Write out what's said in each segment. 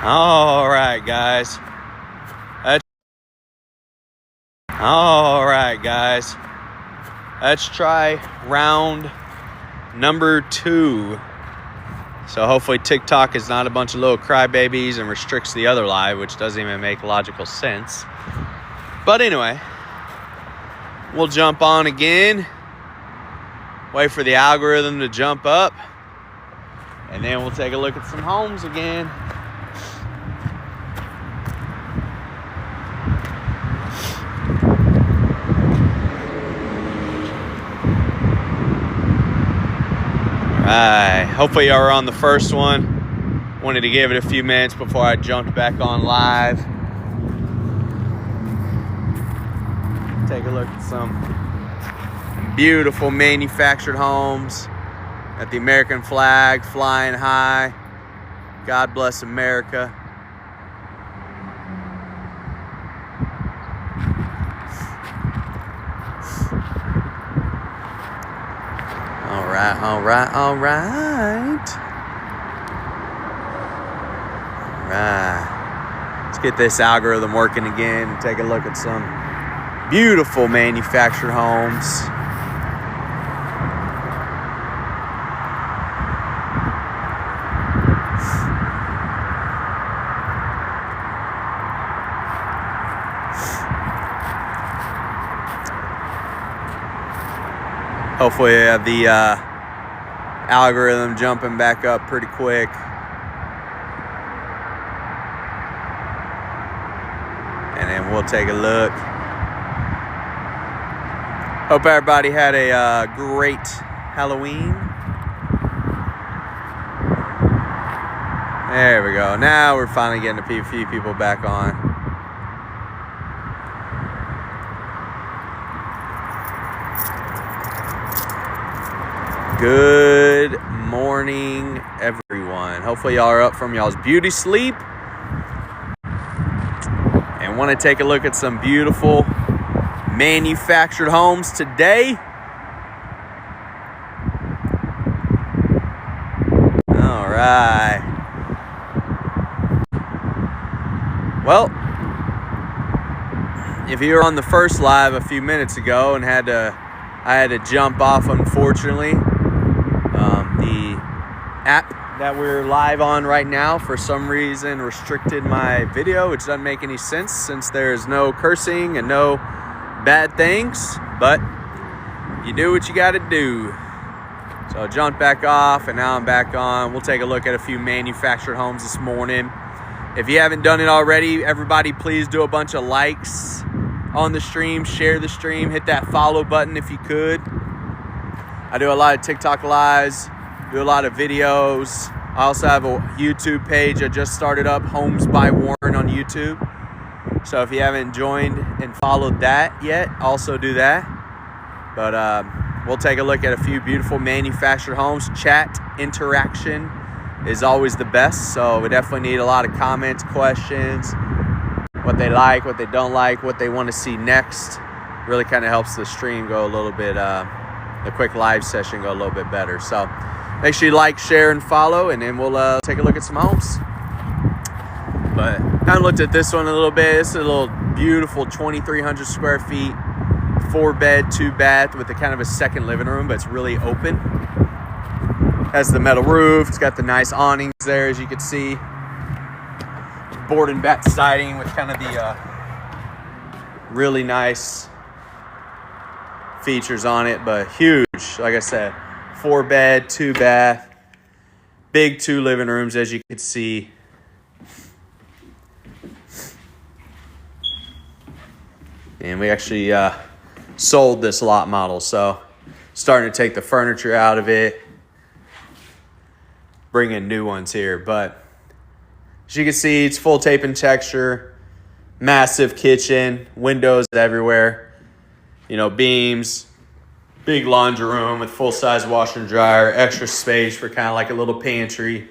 All right, guys. Let's try round number 2. So hopefully TikTok is not a bunch of little crybabies and restricts the other live, which doesn't even make logical sense. But anyway, we'll jump on again. Wait for the algorithm to jump up. And then we'll take a look at some homes again. Alright, hopefully y'all are on the first one. Wanted to give it a few minutes before I jumped back on live. Take a look at some beautiful manufactured homes. Got the American flag flying high. God bless America. All right. Let's get this algorithm working again and take a look at some beautiful manufactured homes. Hopefully I have the algorithm jumping back up pretty quick. And then we'll take a look. Hope everybody had a great Halloween. There we go. Now we're finally getting a few people back on. Good morning, everyone. Hopefully y'all are up from y'all's beauty sleep and want to take a look at some beautiful manufactured homes today. All right. Well, if you were on the first live a few minutes ago and I had to jump off, unfortunately. The app that we're live on right now for some reason restricted my video, which doesn't make any sense since there's no cursing and no bad things, but you do what you got to do. So I jumped back off and now I'm back on. We'll take a look at a few manufactured homes this morning. If you haven't done it already, everybody please do a bunch of likes on the stream, share the stream, hit that follow button if you could. I do a lot of TikTok lives, do a lot of videos. I also have a YouTube page I just started up, Homes by Warren on YouTube. So if you haven't joined and followed that yet, also do that. But we'll take a look at a few beautiful manufactured homes. Chat interaction is always the best. So we definitely need a lot of comments, questions, what they like, what they don't like, what they want to see next. Really kind of helps the stream go a little bit, the quick live session go a little bit better. So make sure you like, share, and follow, and then we'll take a look at some homes. But kind of looked at this one a little bit. It's a little beautiful 2,300 square feet, 4-bed, 2-bath with a kind of a second living room, but it's really open. Has the metal roof. It's got the nice awnings there, as you can see. Board and bat siding with kind of the really nice features on it, but huge. Like I said, 4-bed, 2-bath, big 2 living rooms, as you can see. And we actually sold this lot model, so starting to take the furniture out of it, bring in new ones here. But as you can see, it's full tape and texture, massive kitchen, windows everywhere. You know, beams, big laundry room with full-size washer and dryer, extra space for kind of like a little pantry.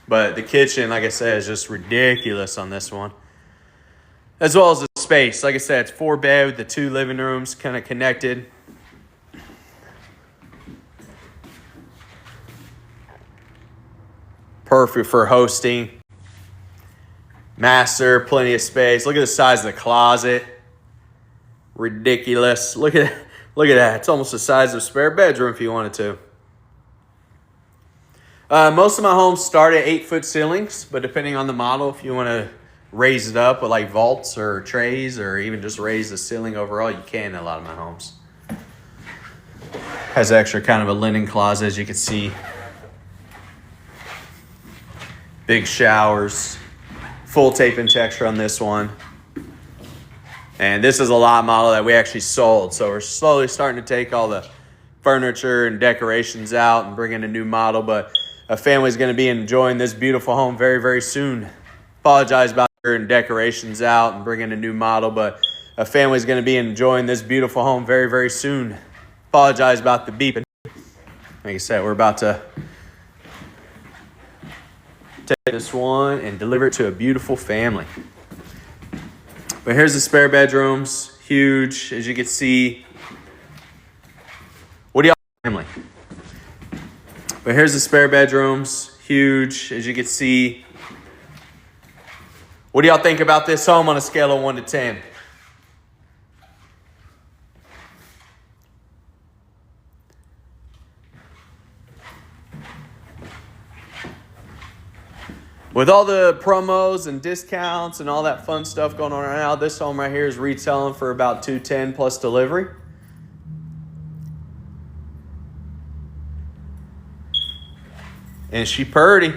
But the kitchen, like I said, is just ridiculous on this one. As well as the space. Like I said, it's 4-bed with the 2 living rooms kind of connected. Perfect for hosting. Master, plenty of space. Look at the size of the closet. Ridiculous. Look at that. It's almost the size of a spare bedroom if you wanted to. Most of my homes start at 8-foot ceilings, but depending on the model, if you want to raise it up with like vaults or trays or even just raise the ceiling overall, you can in a lot of my homes. Has extra kind of a linen closet, as you can see. Big showers. Full tape and texture on this one. And this is a lot model that we actually sold. So we're slowly starting to take all the furniture and decorations out and bring in a new model. But a family's going to be enjoying this beautiful home very, very soon. Apologize about and decorations out and bring in a new model. But a family's going to be enjoying this beautiful home very, very soon. Apologize about the beeping. Like I said, we're about to take this one and deliver it to a beautiful family. But here's the spare bedrooms. Huge, as you can see. What do y'all family? But here's the spare bedrooms. Huge, as you can see. What do y'all think about this home on a scale of 1 to 10? With all the promos and discounts and all that fun stuff going on right now, this home right here is retailing for about $210 plus delivery. And she purty.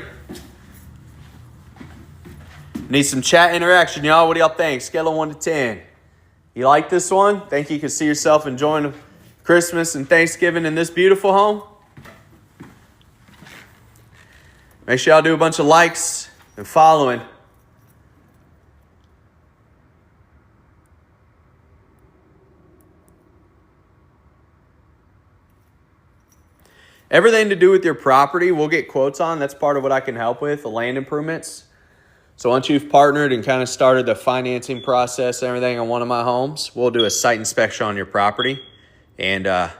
Need some chat interaction, y'all. What do y'all think? Scale of 1 to 10. You like this one? Think you can see yourself enjoying Christmas and Thanksgiving in this beautiful home? Make sure y'all do a bunch of likes and following. Everything to do with your property, we'll get quotes on. That's part of what I can help with, the land improvements. So once you've partnered and kind of started the financing process and everything on one of my homes, we'll do a site inspection on your property and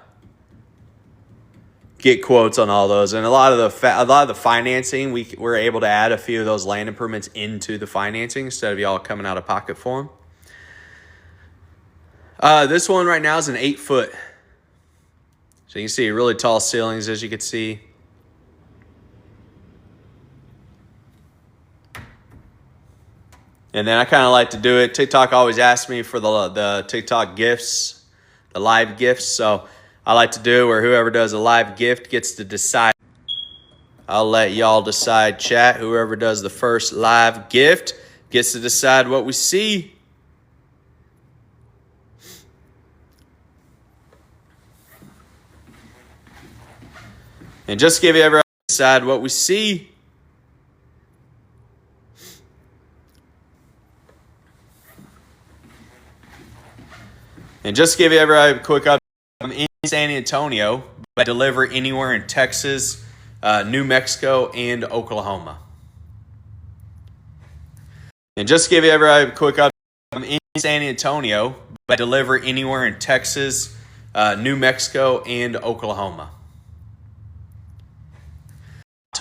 get quotes on all those. And a lot of the financing, we're able to add a few of those land improvements into the financing instead of y'all coming out of pocket for them. This one right now is an 8-foot. So you can see really tall ceilings, as you can see. And then I kind of like to do it. TikTok always asks me for the TikTok gifts, the live gifts. So I like to do where whoever does a live gift gets to decide. I'll let y'all decide, chat. Whoever does the first live gift gets to decide what we see. And just give you everyone decide what we see. And just give you everybody a quick update. I'm in San Antonio, but I deliver anywhere in Texas, New Mexico, and Oklahoma. And just give you everybody a quick update. I'm in San Antonio, but I deliver anywhere in Texas, New Mexico, and Oklahoma.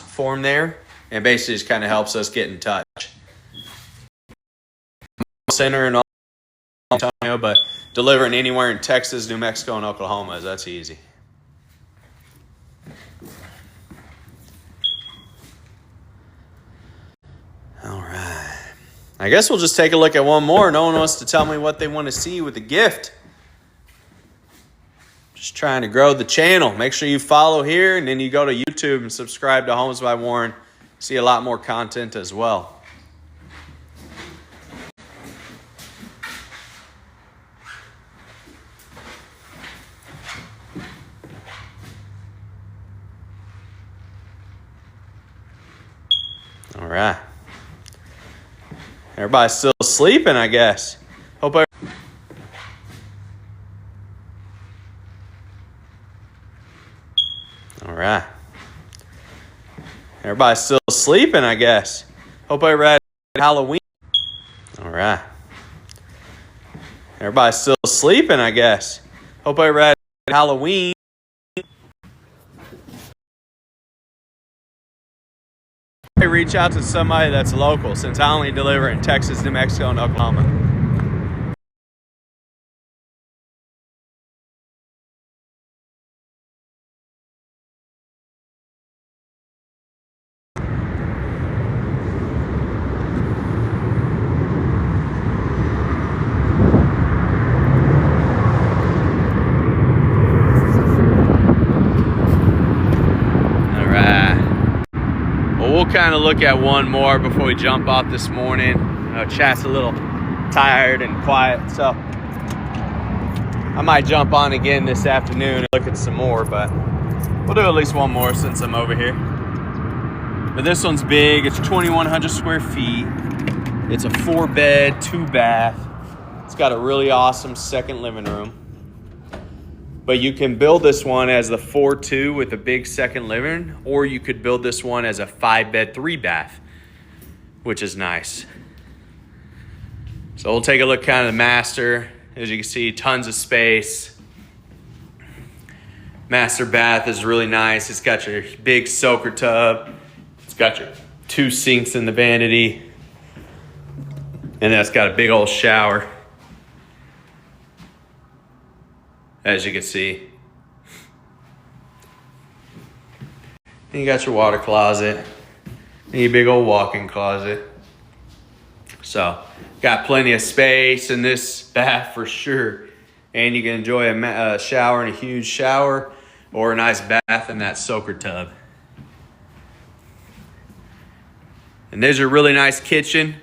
Form there, and basically just kind of helps us get in touch. Center in Antonio, but delivering anywhere in Texas, New Mexico, and Oklahoma, that's easy. All right. I guess we'll just take a look at one more. No one wants to tell me what they want to see with the gift. Just trying to grow the channel. Make sure you follow here, and then you go to YouTube and subscribe to Homes by Warren. See a lot more content as well. All right. Everybody's still sleeping, I guess. Hope All right. Everybody's still sleeping, I guess. Hope everybody had Halloween. All right. Everybody's still sleeping, I guess. Hope everybody had Halloween. reach out to somebody that's local, since I only deliver in Texas, New Mexico, and Oklahoma. We'll kind of look at one more before we jump off this morning. Chat's a little tired and quiet, so I might jump on again this afternoon and look at some more, but we'll do at least one more since I'm over here. But this one's big. It's 2,100 square feet. It's a 4-bed, 2-bath. It's got a really awesome second living room. But you can build this one as the 4-2 with a big second living, or you could build this one as a 5-bed, 3-bath, which is nice. So we'll take a look kind of the master. As you can see, tons of space. Master bath is really nice. It's got your big soaker tub. It's got your 2 sinks in the vanity. And that's got a big old shower, as you can see. And you got your water closet and your big old walk-in closet. So got plenty of space in this bath for sure. And you can enjoy a shower and a huge shower, or a nice bath in that soaker tub. And there's a really nice kitchen.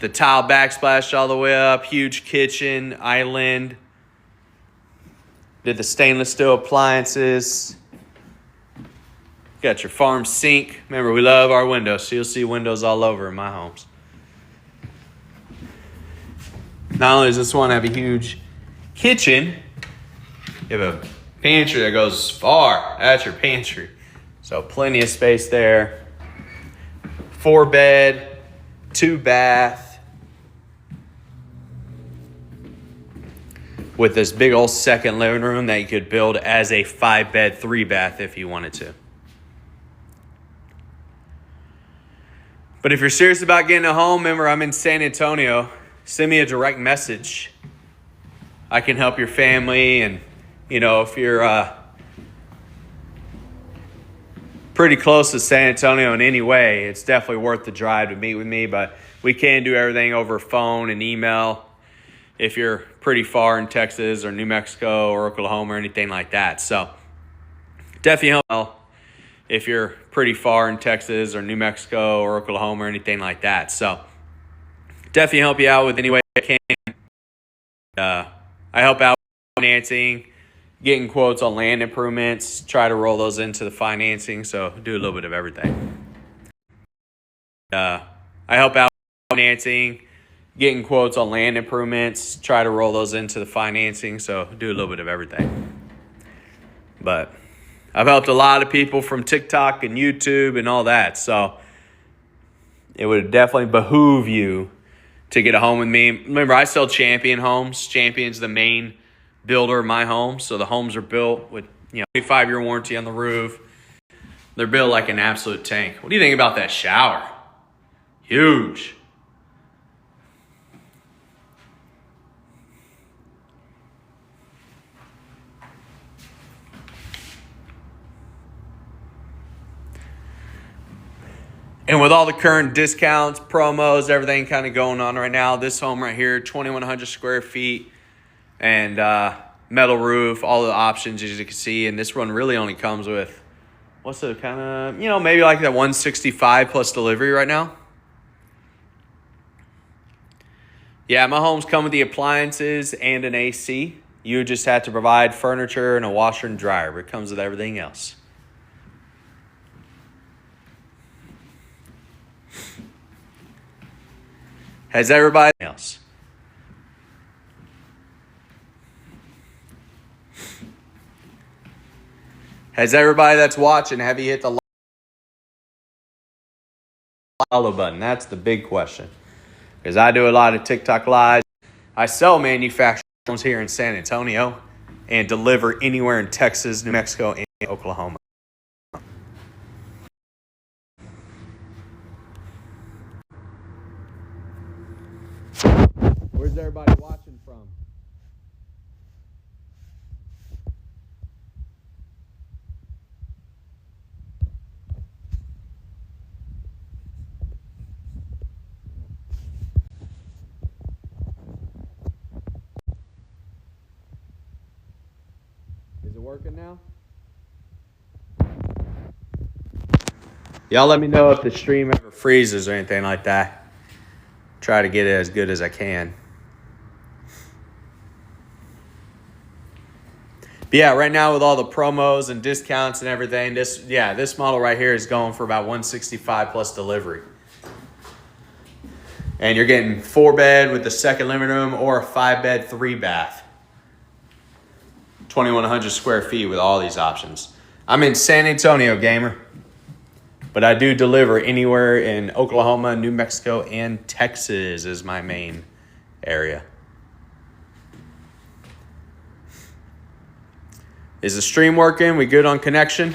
The tile backsplash all the way up, huge kitchen, island. Did the stainless steel appliances. Got your farm sink. Remember, we love our windows, so you'll see windows all over in my homes. Not only does this one have a huge kitchen, you have a pantry that goes far. That's your pantry. So plenty of space there. 4-bed, 2-bath. With this big old second living room that you could build as a 5-bed, 3-bath if you wanted to. But if you're serious about getting a home, remember, I'm in San Antonio. Send me a direct message. I can help your family. And, if you're pretty close to San Antonio in any way, it's definitely worth the drive to meet with me. But we can do everything over phone and email if you're pretty far in Texas or New Mexico or Oklahoma or anything like that. So definitely help out if you're pretty far in Texas or New Mexico or Oklahoma or anything like that. So definitely help you out with any way I can. I help out with financing, getting quotes on land improvements, try to roll those into the financing. So do a little bit of everything. I help out with financing, getting quotes on land improvements, try to roll those into the financing. So do a little bit of everything. But I've helped a lot of people from TikTok and YouTube and all that. So it would definitely behoove you to get a home with me. Remember, I sell Champion Homes. Champion's the main builder of my home. So the homes are built with 25-year warranty on the roof. They're built like an absolute tank. What do you think about that shower? Huge. And with all the current discounts, promos, everything kind of going on right now, this home right here, 2,100 square feet and metal roof, all the options as you can see. And this one really only comes with, what's the kind of, maybe like that 165 plus delivery right now. Yeah, my homes come with the appliances and an AC. You just have to provide furniture and a washer and dryer, but it comes with everything else. Has everybody else? Has everybody that's watching, have you hit the follow button? That's the big question. Because I do a lot of TikTok lives. I sell manufactured homes here in San Antonio and deliver anywhere in Texas, New Mexico, and Oklahoma. Where's everybody watching from? Is it working now? Y'all let me know if the stream ever freezes or anything like that. Try to get it as good as I can. But yeah, right now with all the promos and discounts and everything, this model right here is going for about $165 plus delivery. And you're getting 4-bed with the second living room or a 5-bed, 3-bath. 2,100 square feet with all these options. I'm in San Antonio, gamer. But I do deliver anywhere in Oklahoma, New Mexico, and Texas is my main area. Is the stream working? We good on connection?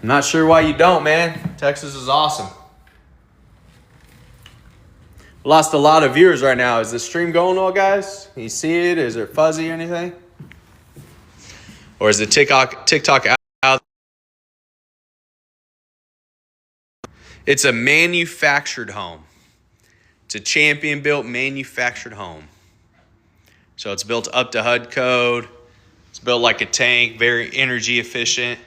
I'm not sure why you don't, man. Texas is awesome. Lost a lot of viewers right now. Is the stream going well, guys? Can you see it? Is it fuzzy or anything? Or is the TikTok out? It's a manufactured home. It's a Champion-built manufactured home. So it's built up to HUD code. It's built like a tank, very energy efficient.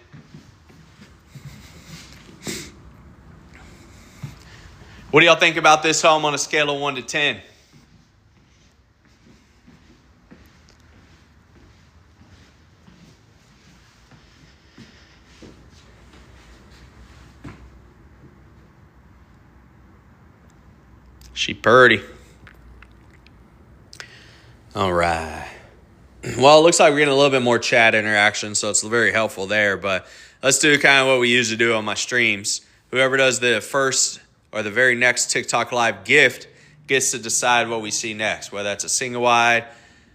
What do y'all think about this home on a scale of 1 to 10? She purty. All right. Well, it looks like we're getting a little bit more chat interaction, so it's very helpful there. But let's do kind of what we usually do on my streams. Whoever does the first or the very next TikTok Live gift gets to decide what we see next, whether that's a single wide,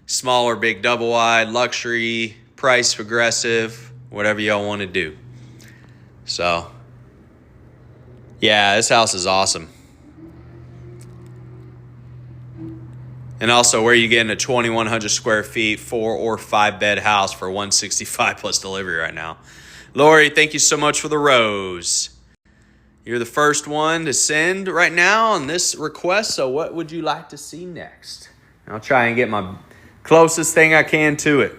small or big double wide, luxury, price progressive, whatever y'all want to do. So, yeah, this house is awesome. And also, where you getting a 2,100 square feet, 4 or 5 bed house for $165 plus delivery right now. Lori, thank you so much for the rose. You're the first one to send right now on this request, so what would you like to see next? I'll try and get my closest thing I can to it.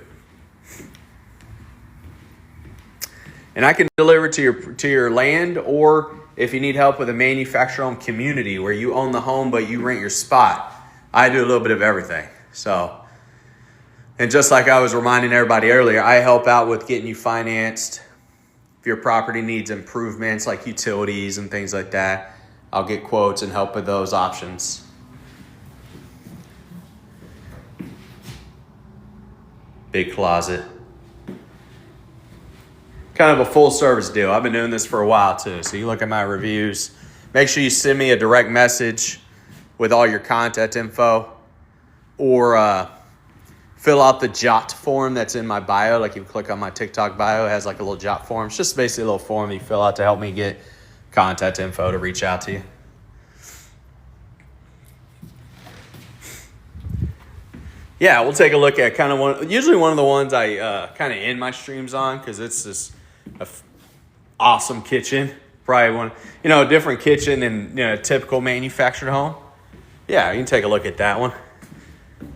And I can deliver to your land, or if you need help with a manufactured home community where you own the home but you rent your spot. I do a little bit of everything. So, and just like I was reminding everybody earlier, I help out with getting you financed. If your property needs improvements like utilities and things like that, I'll get quotes and help with those options. Big closet. Kind of a full service deal. I've been doing this for a while too. So you look at my reviews. Make sure you send me a direct message with all your contact info, or fill out the Jot form that's in my bio. Like, if you click on my TikTok bio, it has like a little Jot form. It's just basically a little form you fill out to help me get contact info to reach out to you. Yeah, we'll take a look at kind of usually one of the ones I kind of end my streams on, because it's this awesome kitchen. Probably one, a different kitchen than a typical manufactured home. Yeah, you can take a look at that one.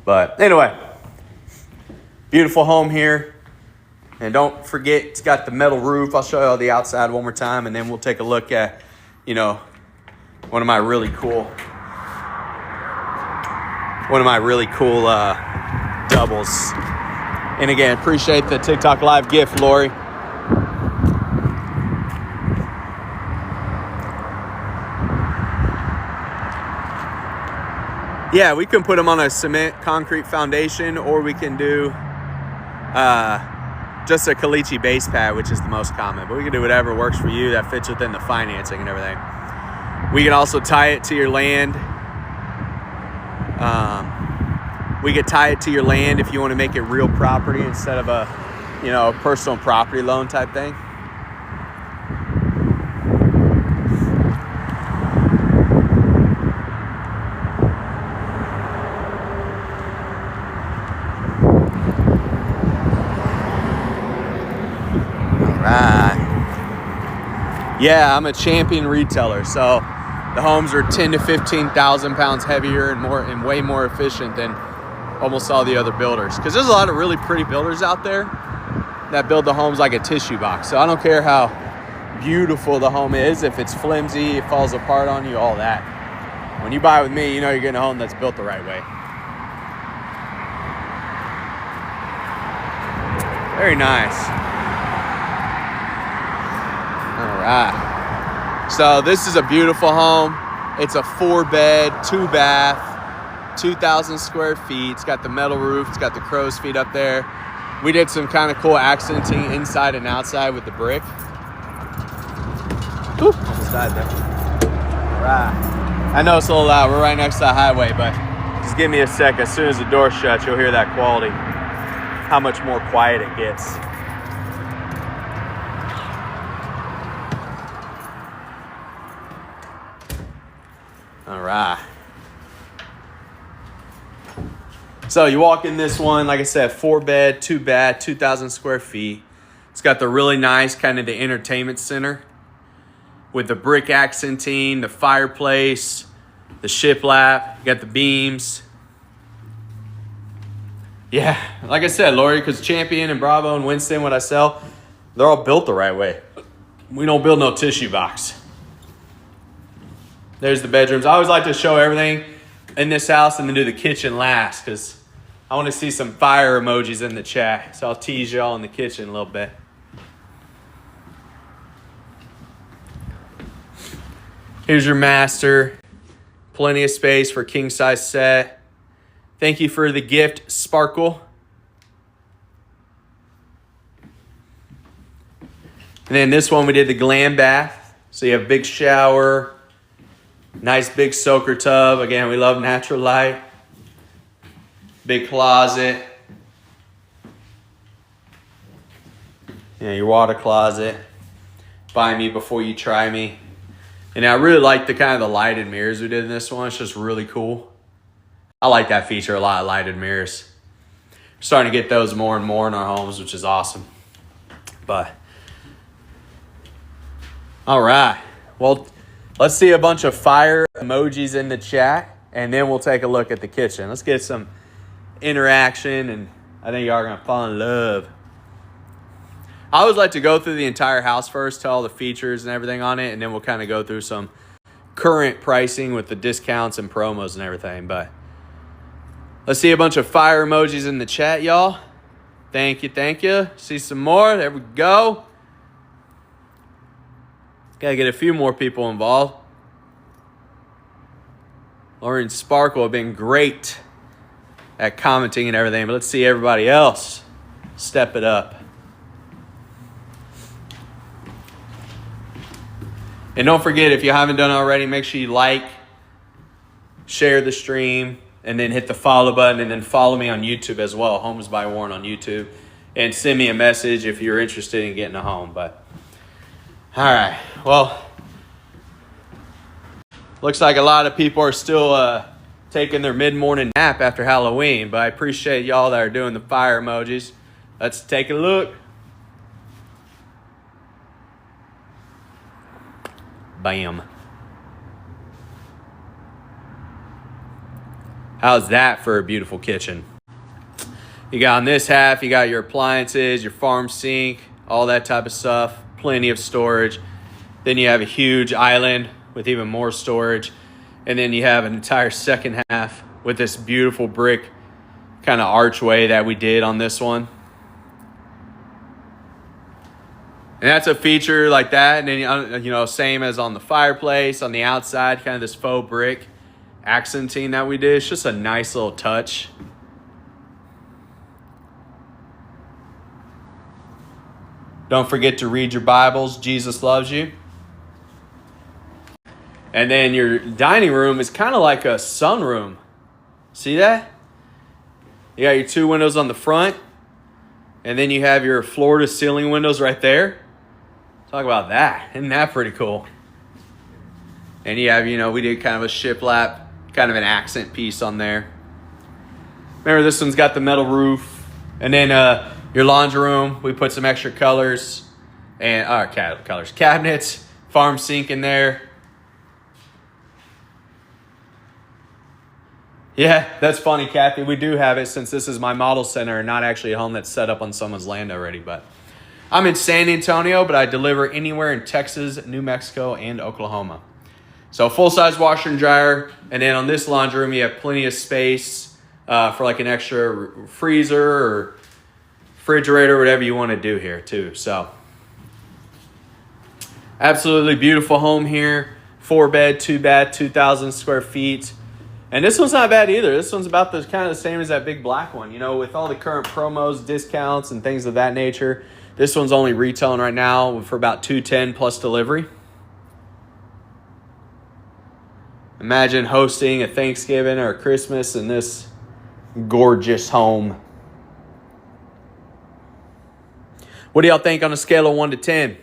But anyway, beautiful home here. And don't forget, it's got the metal roof. I'll show you all the outside one more time, and then we'll take a look at, one of my really cool doubles. And again, appreciate the TikTok Live gift, Lori. Yeah, we can put them on a cement concrete foundation, or we can do just a caliche base pad, which is the most common. But we can do whatever works for you that fits within the financing and everything. We can also tie it to your land. We could tie it to your land if you want to make it real property instead of a personal property loan type thing. Yeah, I'm a Champion retailer, so the homes are 10 to 15,000 pounds heavier and way more efficient than almost all the other builders. Because there's a lot of really pretty builders out there that build the homes like a tissue box. So I don't care how beautiful the home is, if it's flimsy, it falls apart on you, all that. When you buy with me, you know you're getting a home that's built the right way. Very nice. All right. So this is a beautiful home. It's a 4-bed, 2-bath, 2,000 square feet. It's got the metal roof. It's got the crow's feet up there. We did some kind of cool accenting inside and outside with the brick. Whew, almost died there. All right. I know it's a little loud. We're right next to the highway, but just give me a sec. As soon as the door shuts, you'll hear that quality, how much more quiet it gets. All right. So you walk in this one, like I said, 4-bed, 2-bath, 2,000 square feet. It's got the really nice kind of the entertainment center with the brick accenting, the fireplace, the shiplap. You got the beams. Yeah, like I said, Lori, because Champion and Bravo and Winston, what I sell, they're all built the right way. We don't build no tissue box. There's the bedrooms. I always like to show everything in this house and then do the kitchen last because I want to see some fire emojis in the chat. So I'll tease y'all in the kitchen a little bit. Here's your master. Plenty of space for king size set. Thank you for the gift, Sparkle. And then this one we did the glam bath. So you have big shower. Nice big soaker tub. Again, we love natural light. Big closet. Yeah, your water closet. Buy me before you try me. And I really like the kind of the lighted mirrors we did in this one. It's just really cool. I like that feature a lot, lighted mirrors. We're starting to get those more and more in our homes, which is awesome. But, all right. Well, let's see a bunch of fire emojis in the chat, and then we'll take a look at the kitchen. Let's get some interaction, and I think y'all are going to fall in love. I always like to go through the entire house first, tell all the features and everything on it, and then we'll kind of go through some current pricing with the discounts and promos and everything. But let's see a bunch of fire emojis in the chat, y'all. Thank you, thank you. See some more. There we go. Gotta get a few more people involved. Lauren and Sparkle have been great at commenting and everything, but let's see everybody else step it up. And don't forget, if you haven't done it already, make sure you like, share the stream, and then hit the follow button, and then follow me on YouTube as well, Homes by Warren on YouTube, and send me a message if you're interested in getting a home. But all right, well, looks like a lot of people are still taking their mid-morning nap after Halloween, but I appreciate y'all that are doing the fire emojis. Let's take a look. Bam. How's that for a beautiful kitchen? You got on this half, you got your appliances, your farm sink, all that type of stuff. Plenty of storage. Then you have a huge island with even more storage. And then you have an entire second half with this beautiful brick kind of archway that we did on this one. And that's a feature like that. And then, you know, same as on the fireplace, on the outside, kind of this faux brick accenting that we did. It's just a nice little touch. Don't forget to read your Bibles. Jesus loves you. And then your dining room is kind of like a sunroom. See that? You got your 2 windows on the front. And then you have your floor-to-ceiling windows right there. Talk about that. Isn't that pretty cool? And you have, you know, we did kind of a shiplap, kind of an accent piece on there. Remember, this one's got the metal roof. And then your laundry room, we put some extra colors and cabinets farm sink in there. Yeah, that's funny, Kathy. We do have it since this is my model center and not actually a home that's set up on someone's land already. But I'm in San Antonio, but I deliver anywhere in Texas, New Mexico, and Oklahoma. So full-size washer and dryer. And then on this laundry room, you have plenty of space for like an extra freezer or refrigerator, whatever you want to do here too. So absolutely beautiful home here. 4-bed, 2-bath, 2,000 square feet. And this one's not bad either. This one's about the kind of the same as that big black one. You know, with all the current promos, discounts, and things of that nature, this one's only retailing right now for about $210 plus delivery. Imagine hosting a Thanksgiving or a Christmas in this gorgeous home. What do y'all think on a scale of 1 to 10?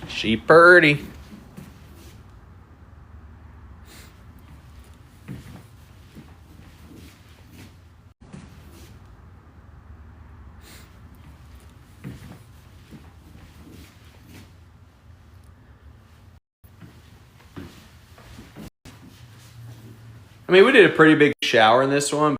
She purty. I mean, we did a pretty big shower in this one.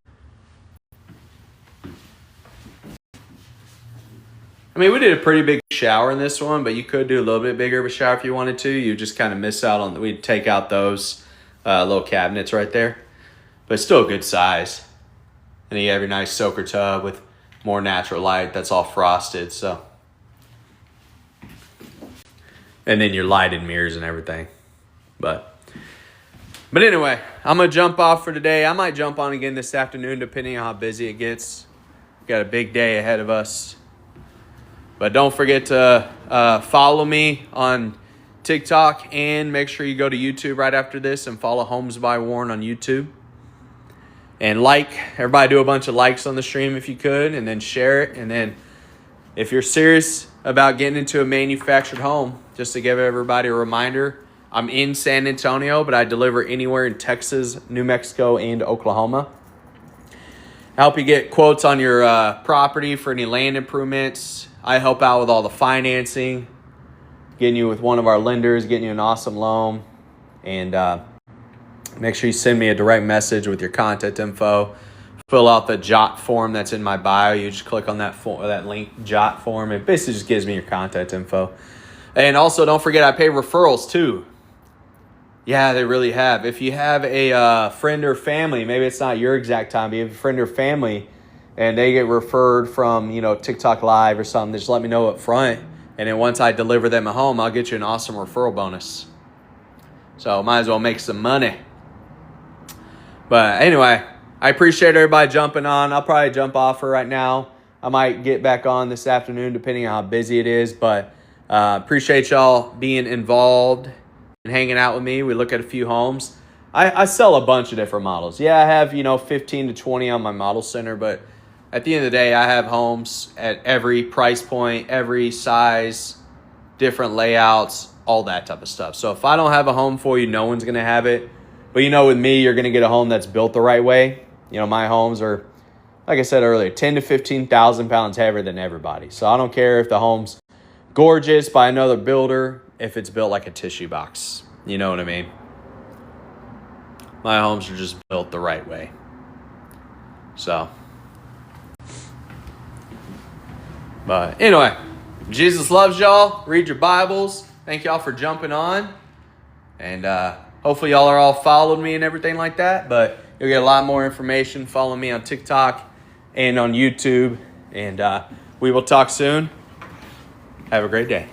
But you could do a little bit bigger of a shower if you wanted to. You just kind of miss out on, we'd take out those little cabinets right there. But still a good size. And then you have your nice soaker tub with more natural light that's all frosted. So, and then your lighted mirrors and everything. But anyway, I'm going to jump off for today. I might jump on again this afternoon depending on how busy it gets. Got a big day ahead of us. But don't forget to follow me on TikTok and make sure you go to YouTube right after this and follow Homes by Warren on YouTube. And everybody do a bunch of likes on the stream if you could, and then share it. And then if you're serious about getting into a manufactured home, just to give everybody a reminder, I'm in San Antonio, but I deliver anywhere in Texas, New Mexico, and Oklahoma. I help you get quotes on your property for any land improvements. I help out with all the financing, getting you with one of our lenders, getting you an awesome loan. And make sure you send me a direct message with your contact info. Fill out the JOT form that's in my bio. You just click on that link, JOT form. It basically just gives me your contact info. And also, don't forget, I pay referrals too. Yeah, they really have. If you have a friend or family, maybe it's not your exact time, but you have a friend or family, and they get referred from, TikTok Live or something, just let me know up front. And then once I deliver them at home, I'll get you an awesome referral bonus. So might as well make some money. But anyway, I appreciate everybody jumping on. I'll probably jump off for right now. I might get back on this afternoon depending on how busy it is. But appreciate y'all being involved and hanging out with me. We look at a few homes. I sell a bunch of different models. Yeah, I have, 15 to 20 on my model center, but at the end of the day, I have homes at every price point, every size, different layouts, all that type of stuff. So if I don't have a home for you, no one's going to have it. But with me, you're going to get a home that's built the right way. My homes are, like I said earlier, 10 to 15,000 pounds heavier than everybody. So I don't care if the home's gorgeous by another builder, if it's built like a tissue box. You know what I mean? My homes are just built the right way. So, but anyway, Jesus loves y'all. Read your Bibles. Thank y'all for jumping on. And hopefully y'all are all followed me and everything like that. But you'll get a lot more information. Follow me on TikTok and on YouTube. And we will talk soon. Have a great day.